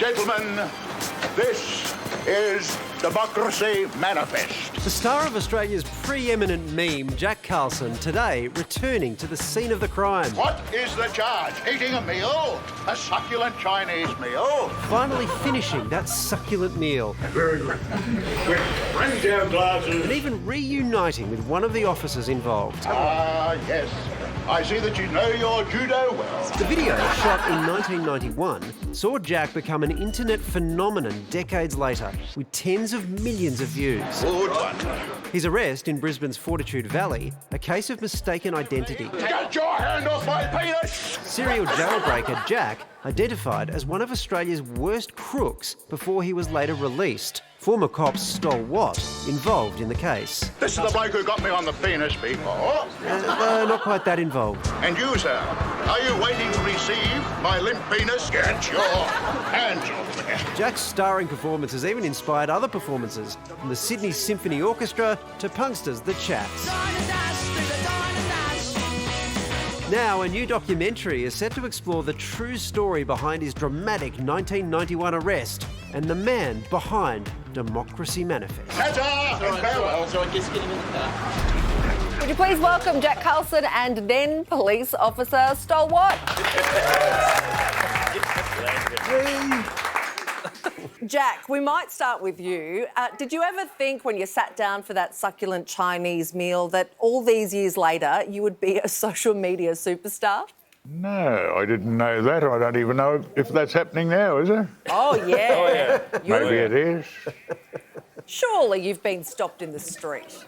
Gentlemen, this is Democracy Manifest. The star of Australia's pre-eminent meme, Jack Karlson, today returning to the scene of the crime. What is the charge? Eating a meal? A succulent Chinese meal? Finally finishing that succulent meal. Very good. Bring down glasses. And even reuniting with one of the officers involved. Ah, yes. I see that you know your judo well. The video, shot in 1991, saw Jack become an internet phenomenon decades later, with tens of millions of views. Good one. His arrest in Brisbane's Fortitude Valley, a case of mistaken identity. Get your hand off my penis! Serial jailbreaker Jack, identified as one of Australia's worst crooks before he was later released. Former cop Stoll involved in the case. This is the bloke who got me on the penis before. Not quite that involved. And you, sir, are you waiting to receive my limp penis? Get your hands off me. Jack's starring performances even inspired other performances, from the Sydney Symphony Orchestra to Punkster's The Chats. Now, a new documentary is set to explore the true story behind his dramatic 1991 arrest and the man behind Democracy Manifest. Ta-ta and farewell. Would you please welcome Jack Karlson and then Police Officer Stoll. Jack, we might start with you. Did you ever think when you sat down for that succulent Chinese meal that all these years later you would be a social media superstar? No, I didn't know that. I don't even know if that's happening now, is it? Oh, yeah. Maybe it is. Surely you've been stopped in the street.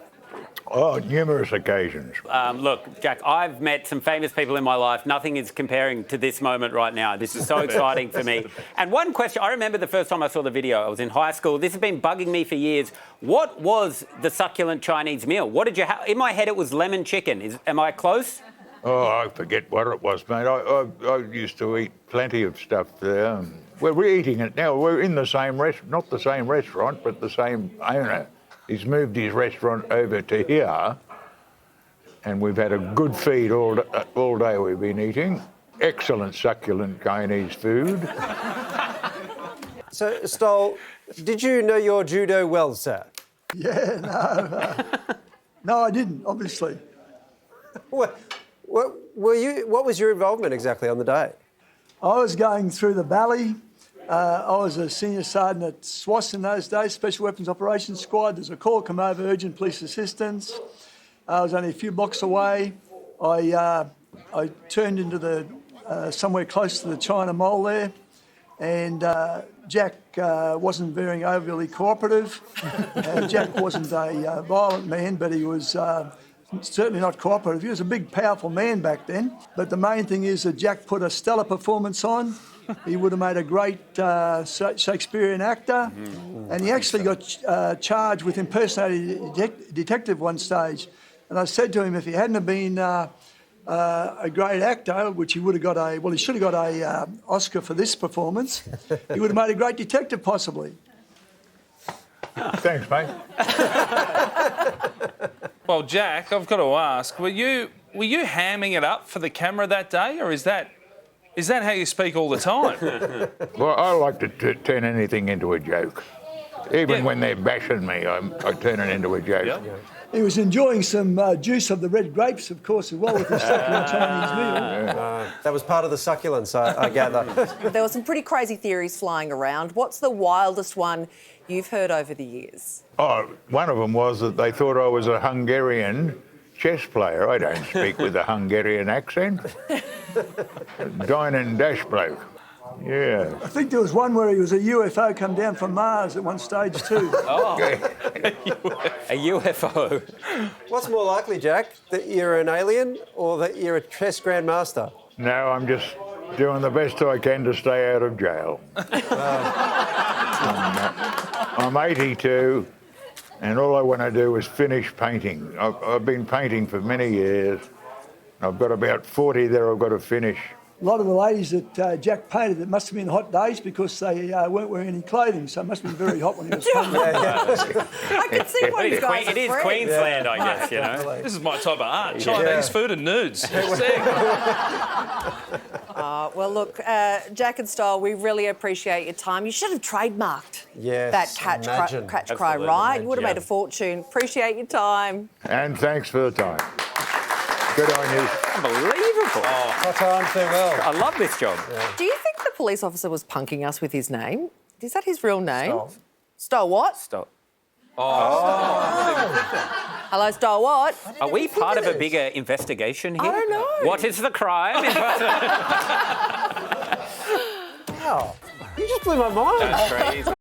Oh, numerous occasions. Look, Jack, I've met some famous people in my life. Nothing is comparing to this moment right now. This is so exciting for me. And one question, I remember the first time I saw the video, I was in high school. This has been bugging me for years. What was the succulent Chinese meal? What did you have? In my head, it was lemon chicken. Am I close? Oh, I forget what it was, mate. I used to eat plenty of stuff there. We're eating it now. We're in the same restaurant, not the same restaurant, but the same owner. He's moved his restaurant over to here, and we've had a good feed all day we've been eating. Excellent succulent Chinese food. So, Stoll, did you know your judo well, sir? Yeah, no, I didn't, obviously. What was your involvement exactly on the day? I was going through the valley. I was a senior sergeant at SWAS in those days, Special Weapons Operations Squad. There's a call come over, urgent police assistance. I was only a few blocks away. I turned into the somewhere close to the China Mall there, and Jack wasn't very overly cooperative. Jack wasn't a violent man, but he was certainly not cooperative. He was a big, powerful man back then. But the main thing is that Jack put a stellar performance on. He would have made a great Shakespearean actor. And he actually got charged with impersonating a detective one stage. And I said to him, if he hadn't have been a great actor, which he would have got he should have got a Oscar for this performance, he would have made a great detective possibly. Thanks, mate. Well, Jack, I've got to ask, were you hamming it up for the camera that day, or is that how you speak all the time? Well, I like to turn anything into a joke. Even when they're bashing me, I turn it into a joke. Yeah. He was enjoying some juice of the red grapes, of course, as well with his succulent Chinese meal. That was part of the succulence, I gather. There were some pretty crazy theories flying around. What's the wildest one you've heard over the years? Oh, one of them was that they thought I was a Hungarian chess player. I don't speak with a Hungarian accent. Dine and dash bloke. Yeah. I think there was one where he was a UFO come down from Mars at one stage too. Oh, a UFO. What's more likely, Jack, that you're an alien or that you're a chess grandmaster? No, I'm just doing the best I can to stay out of jail. I'm 82, and all I want to do is finish painting. I've been painting for many years. I've got about 40 there I've got to finish. A lot of the ladies that Jack painted, it must have been hot days because they weren't wearing any clothing, so it must have been very hot when he was painting. I can see why you guys It is are friends. Queensland, I guess, you know. This is my type of art, Chinese food and nudes. Sick. Well, look, Jack and Stoll, we really appreciate your time. You should have trademarked that catch cry, right? You would have made a fortune. Appreciate your time. And thanks for the time. Good on you. Unbelievable. Not on too well. I love this job. Do you think the police officer was punking us with his name? Is that his real name? Stoll. Stoll what? Stop. Hello, Stoll what? Are we part of a bigger investigation here? I don't know. What is the crime? Wow. You just blew my mind. That's crazy.